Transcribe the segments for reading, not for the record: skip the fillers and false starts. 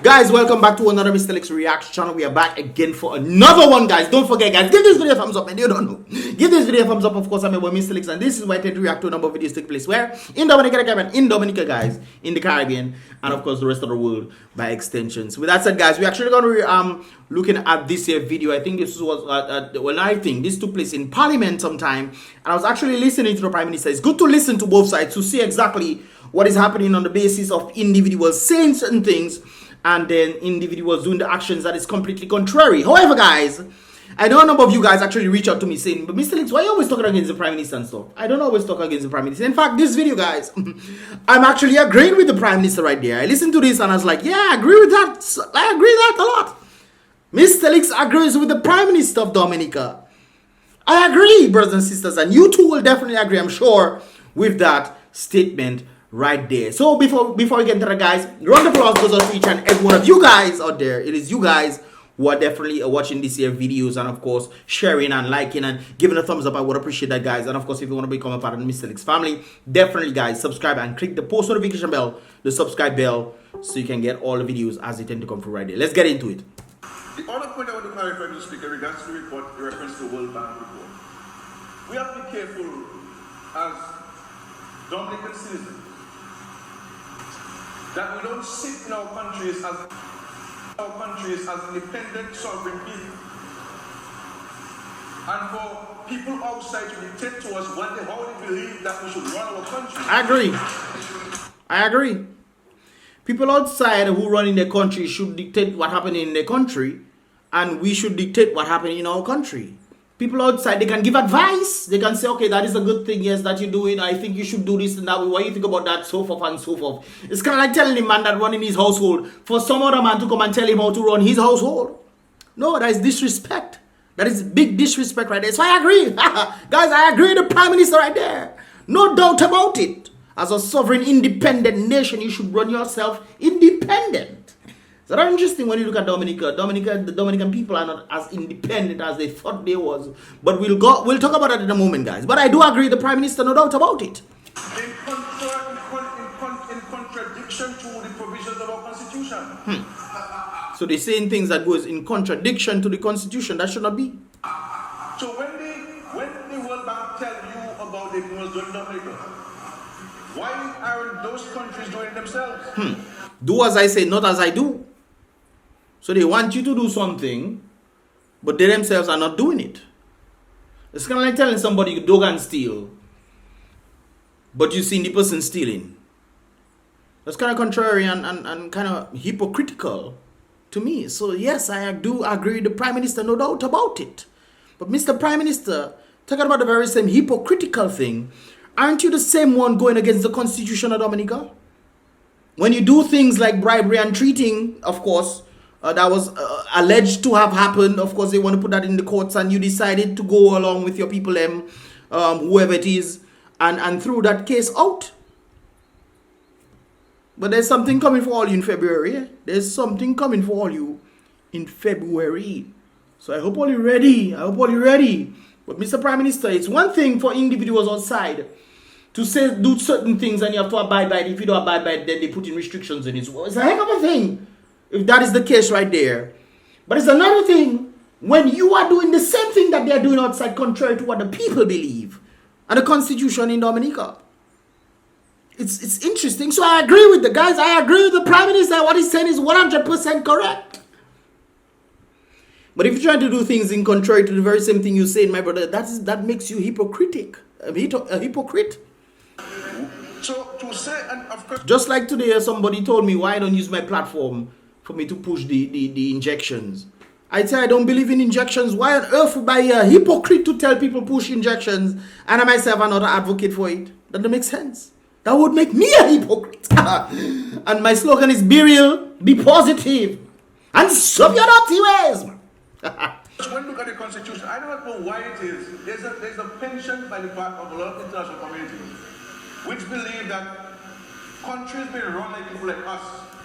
Guys, welcome back to another Mystelics reaction channel. We are back again for another one, guys. Don't forget, guys, give this video a thumbs up, and you don't know. Give this video a thumbs up. Of course, I'm your boy Mystelics, and this is where I tend to react to a number of videos take place where in Dominica, guys, in the Caribbean, and of course the rest of the world by extensions. With that said, guys, we're actually going to looking at this here video. I think this was I think this took place in Parliament sometime, and I was actually listening to the Prime Minister. It's good to listen to both sides to see exactly what is happening on the basis of individuals saying certain things and then individuals doing the actions that is completely contrary. However, guys, I know a number of you guys actually reach out to me saying, but Mystelics, why are you always talking against the Prime Minister and stuff? I don't always talk against the Prime Minister. In fact, this video, guys, I'm actually agreeing with the Prime Minister right there. I listened to this and I was like, yeah, I agree with that. I agree with that a lot. Mystelics agrees with the Prime Minister of Dominica. I agree, brothers and sisters, and you too will definitely agree, I'm sure, with that statement right there. So before we get into that, guys, round of applause goes out to each and every one of you guys out there. It is you guys who are definitely watching these here videos and of course sharing and liking and giving a thumbs up. I would appreciate that, guys. And of course, if you want to become a part of the Mystelics family, definitely, guys, subscribe and click the post notification bell, the subscribe bell, so you can get all the videos as they tend to come through right there. Let's get into it. The other point I want to clarify, Mr. Speaker, regards to the report, in reference to the World Bank report. We have to be careful as Dominican citizens that we don't sit in our countries as independent sovereign people. And for people outside to dictate to us how they believe that we should run our country. I agree. People outside who run in their country should dictate what happened in their country, and we should dictate what happened in our country. People outside, they can give advice. They can say, okay, that is a good thing, yes, that you do it. I think you should do this and that. What do you think about that? So forth and so forth. It's kind of like telling a man that running his household for some other man to come and tell him how to run his household. No, that is disrespect. That is big disrespect right there. So I agree. Guys, I agree with the Prime Minister right there. No doubt about it. As a sovereign, independent nation, you should run yourself independent. So that's interesting when you look at Dominica. The Dominican people are not as independent as they thought they was. But we'll talk about that in a moment, guys. But I do agree with the Prime Minister, no doubt about it. In contradiction to the provisions of our Constitution. So they're saying things that goes in contradiction to the Constitution. That should not be. So when the World Bank tell you about the was doing Dominica, why aren't those countries doing it themselves? Do as I say, not as I do. So they want you to do something, but they themselves are not doing it. It's kind of like telling somebody dog and steal, but you see the person stealing. That's kind of contrary and kind of hypocritical to me. So yes, I do agree with the Prime Minister, no doubt about it. But Mr. Prime Minister, talking about the very same hypocritical thing, aren't you the same one going against the Constitution of Dominica? When you do things like bribery and treating, of course, that was alleged to have happened. Of course, they want to put that in the courts, and you decided to go along with your people, whoever it is, and throw that case out. But there's something coming for all you in February. Eh? There's something coming for all you in February. So I hope all you're ready. But Mr. Prime Minister, it's one thing for individuals outside to say do certain things and you have to abide by it. If you don't abide by it, then they put in restrictions in it. Well, it's a heck of a thing if that is the case right there. But it's another thing when you are doing the same thing that they are doing outside, contrary to what the people believe and the Constitution in Dominica. It's interesting. So I agree with the guys. I agree with the Prime Minister. What he's saying is 100% correct. But if you're trying to do things in contrary to the very same thing you said, my brother, that makes you hypocritic. A hypocrite. So to say, and of course, just like today, somebody told me, why I don't use my platform for me to push the injections. I say I don't believe in injections. Why on earth would I be a hypocrite to tell people push injections and I myself am not an advocate for it? That doesn't make sense. That would make me a hypocrite. And my slogan is be real, be positive, and stop your dirty ways. When you look at the Constitution, I don't know why it is. There's a penchant by the part of a lot of international communities which believe that countries being run like people like us.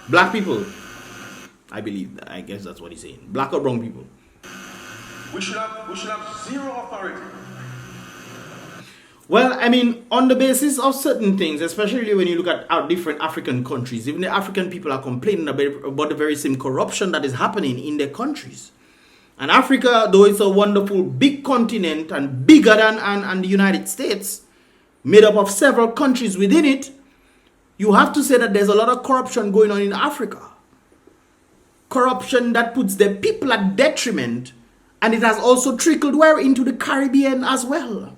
Black people. I believe that. I guess that's what he's saying. Black or brown people. We should have zero authority. Well, I mean, on the basis of certain things, especially when you look at our different African countries, even the African people are complaining about the very same corruption that is happening in their countries. And Africa, though it's a wonderful big continent and bigger than the United States, made up of several countries within it, you have to say that there's a lot of corruption going on in Africa. Corruption that puts the people at detriment, and it has also trickled where into the Caribbean as well.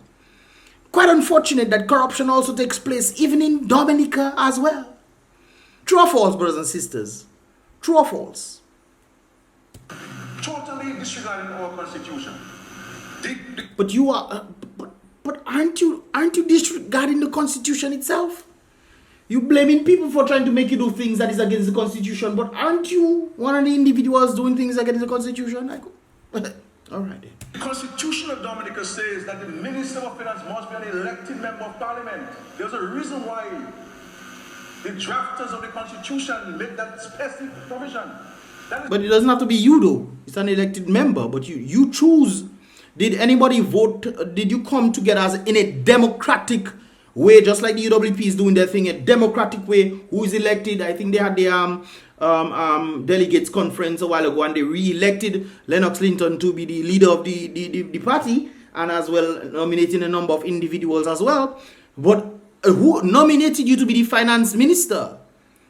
Quite unfortunate that corruption also takes place even in Dominica as well. True or false, brothers and sisters? True or false? Totally disregarding our constitution. But you are, but aren't you disregarding the constitution itself? You blaming people for trying to make you do things that is against the constitution, but aren't you one of the individuals doing things against the constitution? All right. The Constitution of Dominica says that the Minister of Finance must be an elected member of Parliament. There's a reason why the drafters of the Constitution made that specific provision. But it doesn't have to be you though. It's an elected member, but you choose. Did anybody vote? Did you come together as in a democratic way, just like the UWP is doing their thing, a democratic way? Who is elected? I think they had their delegates conference a while ago, and they re-elected Lennox Linton to be the leader of the party, and as well nominating a number of individuals as well. But who nominated you to be the finance minister?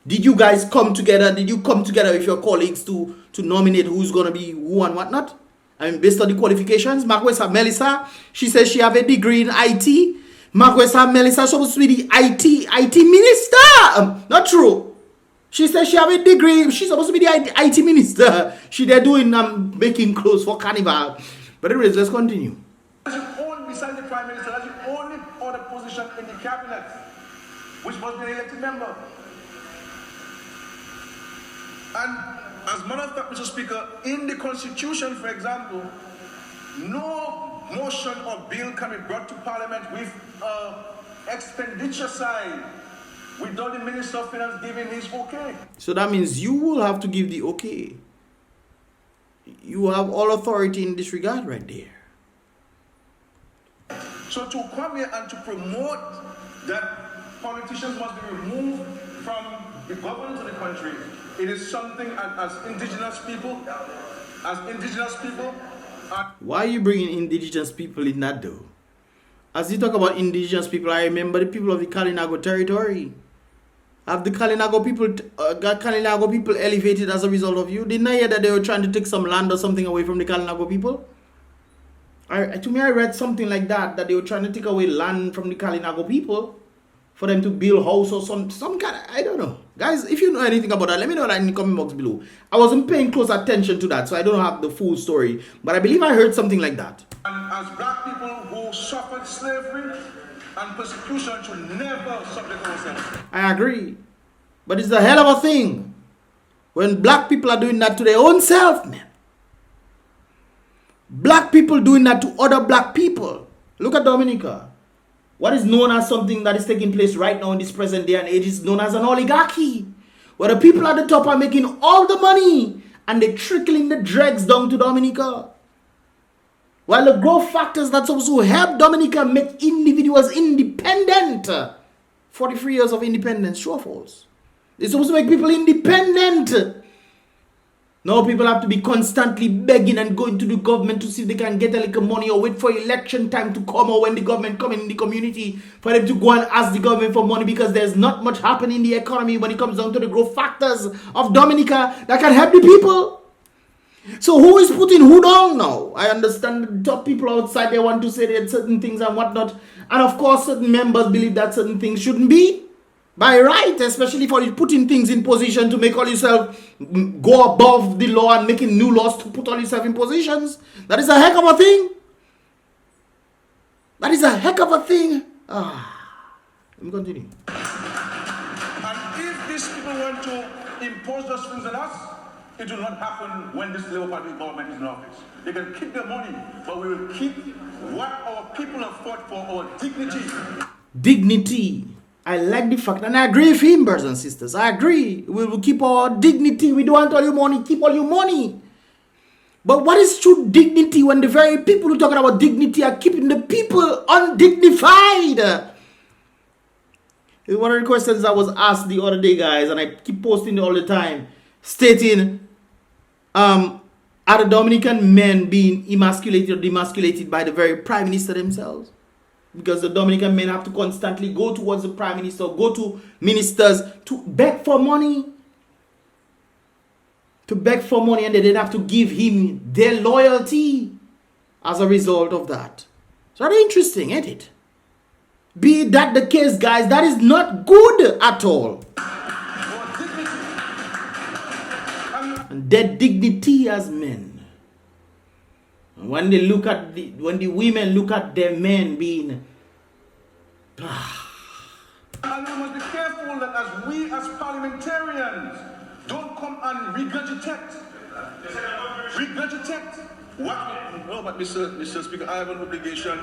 Did you guys come together? Did you come together with your colleagues to nominate who's going to be who and whatnot? I mean, based on the qualifications, Marquesa Melissa, she says she have a degree in IT. Marquesa Melissa supposed to be the IT minister. Not true. She says she have a degree. She's supposed to be the IT minister. They're doing making clothes for carnival. But anyways, let's continue. Only beside the prime minister, that's the only other position in the cabinet which must be an elected member. And as matter of fact, Mr. Speaker, in the Constitution, for example, no motion or bill can be brought to Parliament with expenditure side without the Minister of Finance giving his okay. So that means you will have to give the okay. You have all authority in this regard right there. So to come here and to promote that politicians must be removed from the government of the country, it is something as indigenous people. Why are you bringing indigenous people in that though? As you talk about indigenous people, I remember the people of the Kalinago territory. Have the Kalinago people elevated as a result of you? Didn't I hear that they were trying to take some land or something away from the Kalinago people? To me, I read something like that they were trying to take away land from the Kalinago people for them to build house or some kind of, I don't know. Guys, if you know anything about that, let me know that in the comment box below. I wasn't paying close attention to that, so I don't have the full story. But I believe I heard something like that. And as black people who suffered slavery and persecution should never subject ourselves. I agree. But it's a hell of a thing when black people are doing that to their own self, man. Black people doing that to other black people. Look at Dominica. What is known as something that is taking place right now in this present day and age is known as an oligarchy, where the people at the top are making all the money and they're trickling the dregs down to Dominica. While the growth factors that's supposed to help Dominica make individuals independent, 43 years of independence, true or false? They're supposed to make people independent. Now people have to be constantly begging and going to the government to see if they can get a little money or wait for election time to come or when the government come in the community for them to go and ask the government for money because there's not much happening in the economy when it comes down to the growth factors of Dominica that can help the people. So who is putting who down now? I understand the top people outside, they want to say that certain things and whatnot. And of course, certain members believe that certain things shouldn't be. By right, especially for you putting things in position to make all yourself go above the law and making new laws to put all yourself in positions. That is a heck of a thing. That is a heck of a thing. Let me continue. And if these people want to impose those things on us, it will not happen when this Labour Party government is in office. They can keep their money, but we will keep what our people have fought for, our dignity. Dignity. I like the fact, and I agree with him, brothers and sisters. I agree. We will keep our dignity. We don't want all your money. Keep all your money. But what is true dignity when the very people who talking about dignity are keeping the people undignified? It's one of the questions I was asked the other day, guys, and I keep posting it all the time, stating, are the Dominican men being emasculated or demasculated by the very Prime Minister themselves? Because the Dominican men have to constantly go towards the Prime Minister, go to ministers to beg for money. To beg for money, and they didn't have to give him their loyalty as a result of that. So that's interesting, ain't it? Be that the case, guys, that is not good at all. And their dignity as men. And when they look at when the women look at their men being and we must be careful that as we as parliamentarians don't come and regurgitate what? No, but Mr. Speaker, I have an obligation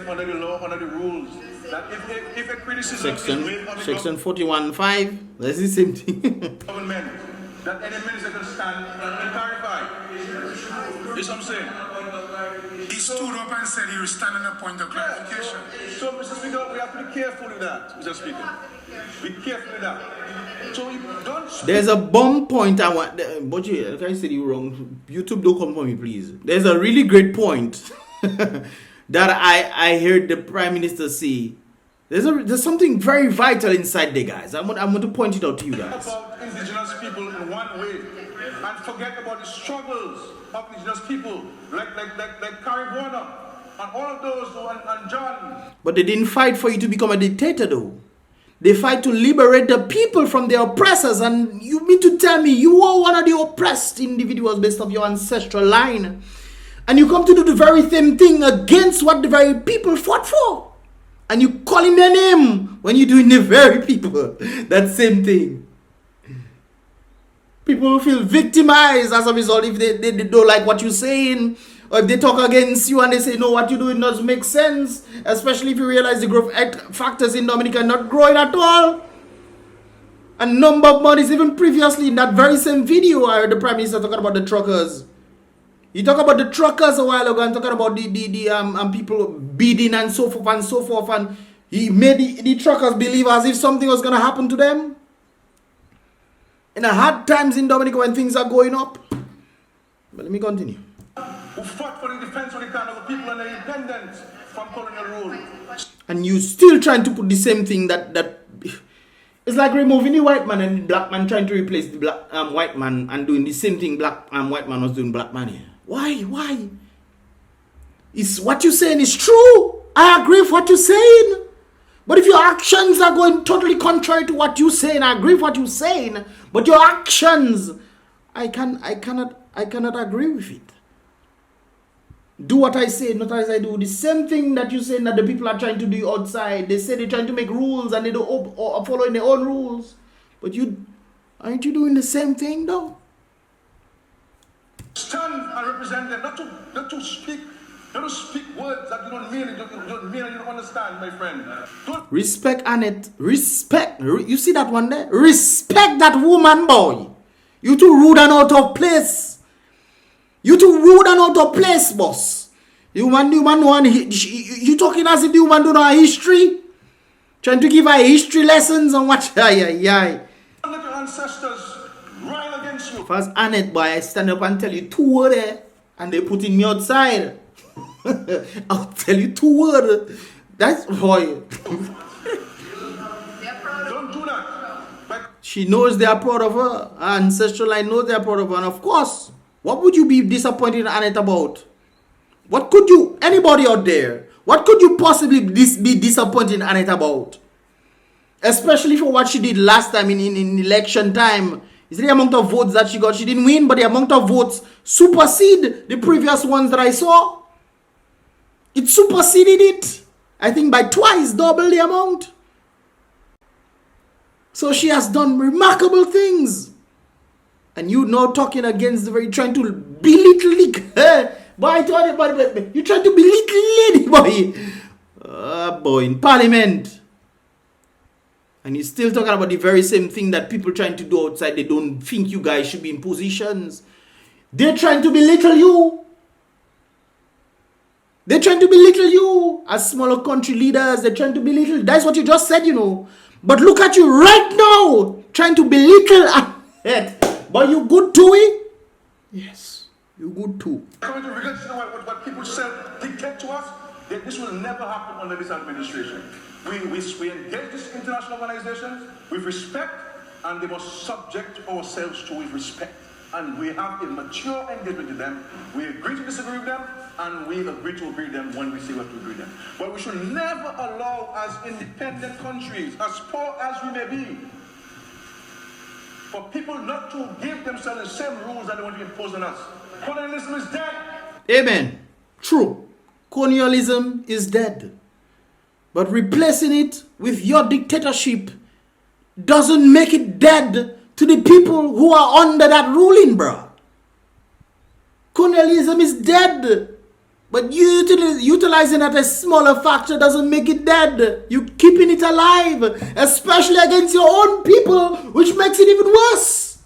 under the law, under the rules, that if a criticism is made on the Section 41.5, that's the same thing. government, that any minister can stand and clarify. You see what I'm saying? He stood up and said he was standing a point of clarification. So, Mr. Speaker, we have to be careful with that, Mr. Speaker. Be careful with that. So we don't speak. There's a bomb point I want, but can I say you wrong? YouTube, don't come for me, please. There's a really great point that I heard the Prime Minister say. There's something very vital inside there, guys. I'm going to point it out to you guys. About indigenous people in one way and forget about the struggles of indigenous people like Carrie Warner and all of those and John. But they didn't fight for you to become a dictator, though. They fight to liberate the people from their oppressors. And you mean to tell me you are one of the oppressed individuals based on your ancestral line, and you come to do the very same thing against what the very people fought for, and you calling their name when you're doing the very people that same thing. People feel victimized as a result if they don't like what you're saying, or if they talk against you and they say, no, what you're doing doesn't make sense, especially if you realize the growth factors in Dominica are not growing at all. A number of months, even previously in that very same video, I heard the Prime Minister talking about the truckers. He talked about the truckers a while ago and talking about the people bidding and so forth, and he made the truckers believe as if something was going to happen to them. In the hard times in Dominica when things are going up. But let me continue. Who fought for the defense of the kind of the people and their independence from colonial rule. And you still trying to put the same thing that it's like removing the white man and the black man trying to replace the black white man and doing the same thing black white man was doing black man here. Why? Is what you're saying is true. I agree with what you're saying. But if your actions are going totally contrary to what you're saying, I agree with what you're saying. But your actions, I cannot agree with it. Do what I say, not as I do. The same thing that you're saying that the people are trying to do outside. They say they're trying to make rules and they don't following their own rules. But aren't you doing the same thing though? Stand and represent them, not to speak words that you don't mean, you don't understand, my friend. Respect Annette. Respect. You see that one there? Respect that woman, boy. You too rude and out of place. You too rude and out of place, boss. You talking as if the woman don't know her history? Trying to give her history lessons on what? Let your ancestors rile against you. First Annette, boy, I stand up and tell you 2 words there, and they putting me outside. I'll tell you 2 words. That's boy. Don't do that. She knows they are proud of her. Her ancestral line knows they are proud of her. And of course, what would you be disappointed in Annette about? What could you, anybody out there, what could you possibly be disappointed in Annette about? Especially for what she did last time in election time. Is the amount of votes that she got? She didn't win, but the amount of votes supersede the previous ones that I saw. It superseded it. I think by twice, double the amount. So she has done remarkable things. And you now talking against the very, trying to belittle it. Boy, you trying to belittle lady, boy. Boy, in parliament. And you're still talking about the very same thing that people trying to do outside. They don't think you guys should be in positions. They're trying to belittle you. They're trying to belittle you as smaller country leaders. They're trying to belittle. That's what you just said, you know. But look at you right now, trying to belittle it. But you good too, eh? Yes, you good too. Coming to regrets, you know what people dictate to us? That this will never happen under this administration. We engage this international organizations with respect, and they must subject ourselves to with respect. And we have a mature engagement with them. We agree to disagree with them, and we agree to agree with them when we say what to agree with them. But we should never allow, as independent countries, as poor as we may be, for people not to give themselves the same rules that they want to impose on us. Colonialism is dead. Amen. True. Colonialism is dead. But replacing it with your dictatorship doesn't make it dead to the people who are under that ruling, bro. Colonialism is dead. But utilizing that as smaller factor doesn't make it dead. You're keeping it alive, especially against your own people, which makes it even worse.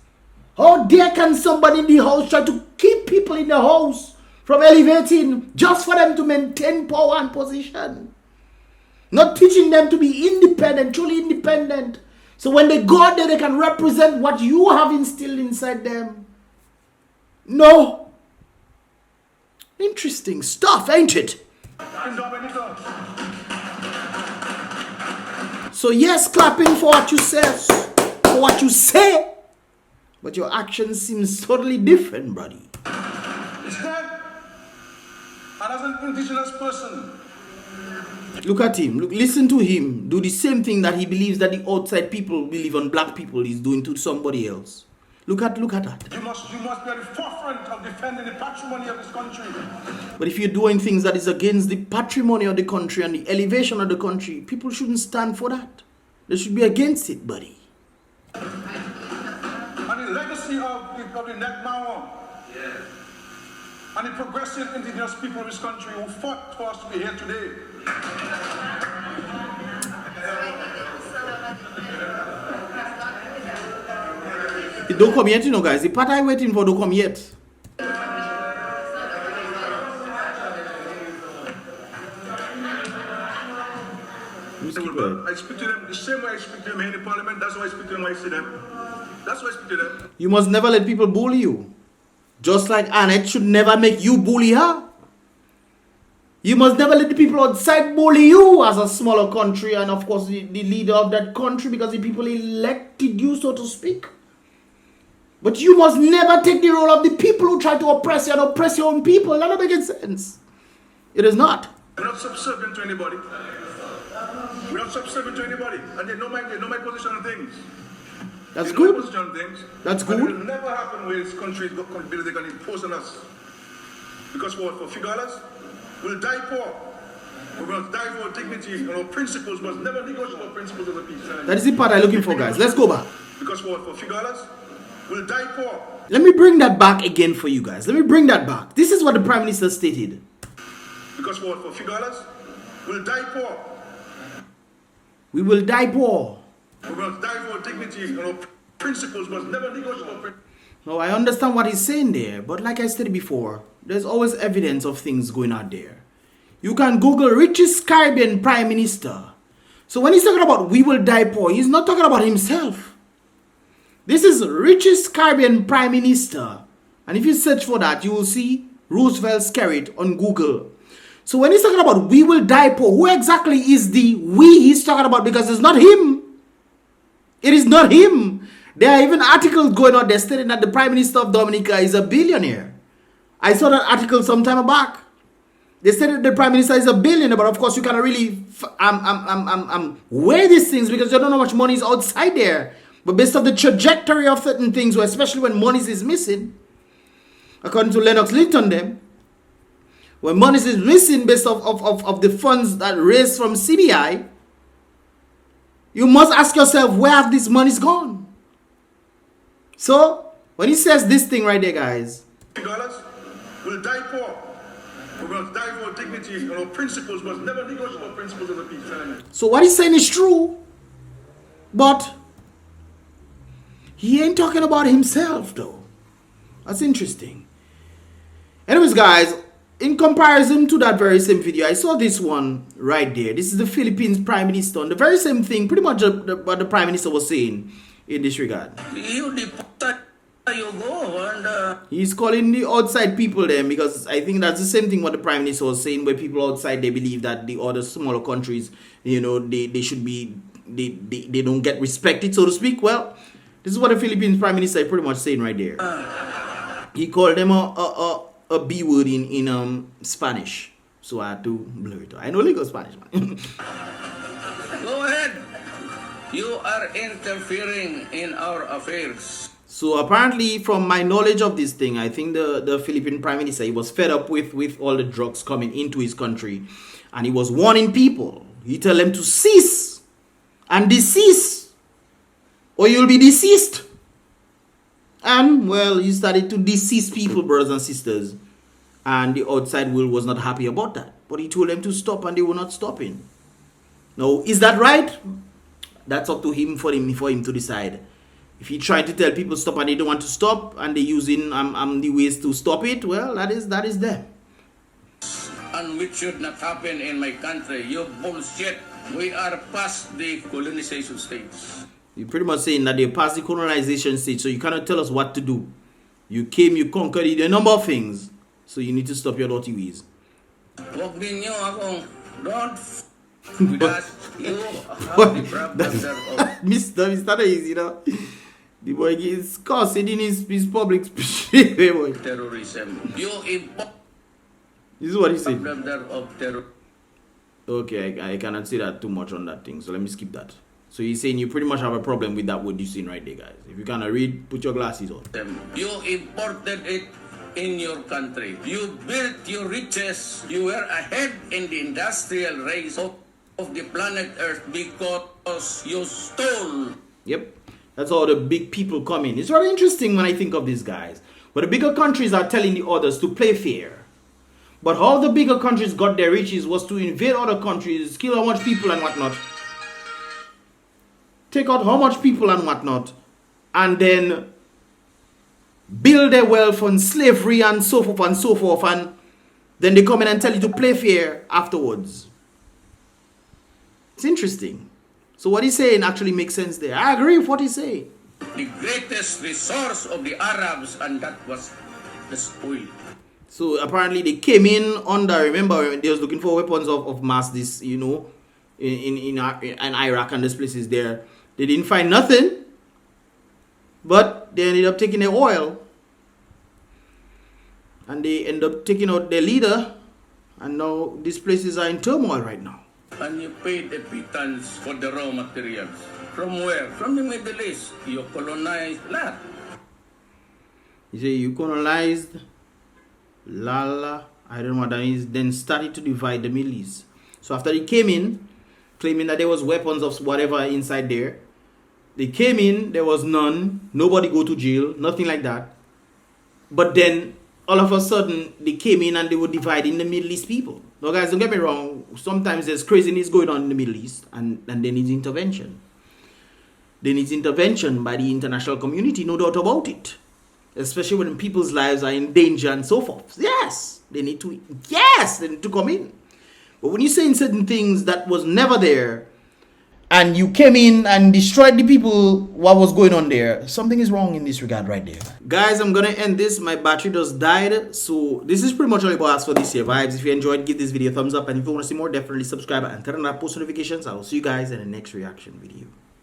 How dare can somebody in the house try to keep people in the house from elevating just for them to maintain power and position? Not teaching them to be independent, truly independent. So when they go out there, they can represent what you have instilled inside them. No. Interesting stuff, ain't it? So yes, clapping for what you say, but your actions seems totally different, buddy. It's dead. And as an indigenous person, look at him. Look, listen to him. Do the same thing that he believes that the outside people believe on black people is doing to somebody else. Look at that. You must be at the forefront of defending the patrimony of this country. But if you're doing things that is against the patrimony of the country and the elevation of the country, people shouldn't stand for that. They should be against it, buddy. And the legacy of the Negmawa, and the progressive indigenous people of this country who fought for us to be here today. It don't come yet, you know, guys. The part I'm waiting for don't come yet. I speak to them the same way I speak to them here in the parliament. That's why I speak to them when I see them. That's why I speak to them. You must never let people bully you. Just like Annette should never make you bully her. You must never let the people outside bully you as a smaller country and of course the leader of that country because the people elected you, so to speak. But you must never take the role of the people who try to oppress you and oppress your own people. That doesn't make sense. It is not. We're not subservient to anybody. We're not subservient to anybody. And they know my position on things. That's they good. Know my position on things. That's good. good. It will never happen where this country is going to they can impose on us. Because for $50, we'll die poor. We're going to die for dignity and our principles must never negotiate our principles of the peace. That is the part I'm looking for, guys. Let's go back. Because for $50, we'll die poor. Let me bring that back again for you guys. Let me bring that back. This is what the Prime Minister stated. Because for $50, we'll die poor. We will die poor. We're going to die for dignity and our principles must never negotiate our principles. No, I understand what he's saying there, but like I said before, there's always evidence of things going out there. You can Google richest Caribbean Prime Minister. So when he's talking about we will die poor, he's not talking about himself. This is richest Caribbean Prime Minister. And if you search for that, you will see Roosevelt SKERRIT on Google. So when he's talking about we will die poor, who exactly is the we he's talking about? Because it's not him. It is not him. There are even articles going on there stating that the Prime Minister of Dominica is a billionaire. I saw that article some time back. They said that the Prime Minister is a billionaire, but of course you cannot really weigh these things because you don't know how much money is outside there. But based on the trajectory of certain things, especially when money is missing, according to Lennox Linton them, when money is missing based of the funds that raised from CBI, you must ask yourself, where have these monies gone? So, when he says this thing right there, guys, we'll die poor. We're going to die for dignity and our principles must never negotiate our principles of the peace. So what he's saying is true, but he ain't talking about himself though. That's interesting. Anyways, guys, in comparison to that very same video, I saw this one right there. This is the Philippines Prime Minister on the very same thing, pretty much what the Prime Minister was saying in this regard. He's calling the outside people then, because I think that's the same thing what the Prime Minister was saying, where people outside, they believe that the other smaller countries, you know, they should be, they don't get respected, so to speak. Well, this is what the Philippines Prime Minister is pretty much saying right there. He called them a B word in Spanish, so I had to blur it out. I know legal Spanish, man. Go ahead. You are interfering in our affairs. So apparently, from my knowledge of this thing, I think the Philippine Prime Minister, he was fed up with all the drugs coming into his country, and he was warning people. He told them to cease and desist, or you'll be deceased. And, well, he started to decease people, brothers and sisters. And the outside world was not happy about that. But he told them to stop, and they were not stopping. Now, is that right? That's up to him, for him to decide. If he tried to tell people stop and they don't want to stop, and they're using the ways to stop it, well, that is them. And which should not happen in my country. You bullshit. We are past the colonization stage. You're pretty much saying that they're past the colonization stage, so you cannot tell us what to do. You came, you conquered a number of things, so you need to stop your dirty ways. Wag ninyo akong don't because you have the problem of Mr. Easy, you know. The boy is cursing in his public speech. terrorism. You import This is what he said. problem of terror. Okay, I cannot say that too much on that thing, so let me skip that. So he's saying you pretty much have a problem with that word you're seeing right there, guys. If you cannot read, put your glasses on. You imported it in your country. You built your riches. You were ahead in the industrial race of the planet Earth because you stole. Yep. That's how the big people come in. It's very interesting when I think of these guys. But the bigger countries are telling the others to play fair. But how the bigger countries got their riches was to invade other countries, kill how much people and whatnot. Take out how much people and whatnot. And then build their wealth on slavery and so forth and so forth. And then they come in and tell you to play fair afterwards. It's interesting. So what he's saying actually makes sense there. I agree with what he's saying. The greatest resource of the Arabs, and that was the oil. So apparently they came in under, remember, they was looking for weapons of mass, this, you know, in Iraq and these places there. They didn't find nothing, but they ended up taking their oil. And they end up taking out their leader, and now these places are in turmoil right now. And you paid a pittance for the raw materials. From where? From the Middle East. You colonized land. You say you colonized Lala, I don't know what that is, then started to divide the Middle East. So after they came in, claiming that there was weapons of whatever inside there, they came in, there was none, nobody go to jail, nothing like that. But then all of a sudden they came in and they were dividing the Middle East people. Now guys, don't get me wrong, sometimes there's craziness going on in the Middle East, and they need intervention. They need intervention by the international community, no doubt about it. Especially when people's lives are in danger and so forth. Yes, they need to come in. But when you're saying certain things that was never there, and you came in and destroyed the people, what was going on there, something is wrong in this regard right there. Guys, I'm gonna end this. My battery just died, so this is pretty much all about us for this year vibes. If you enjoyed, give this video a thumbs up, and if you want to see more, definitely subscribe and turn on post notifications. I will see you guys in the next reaction video.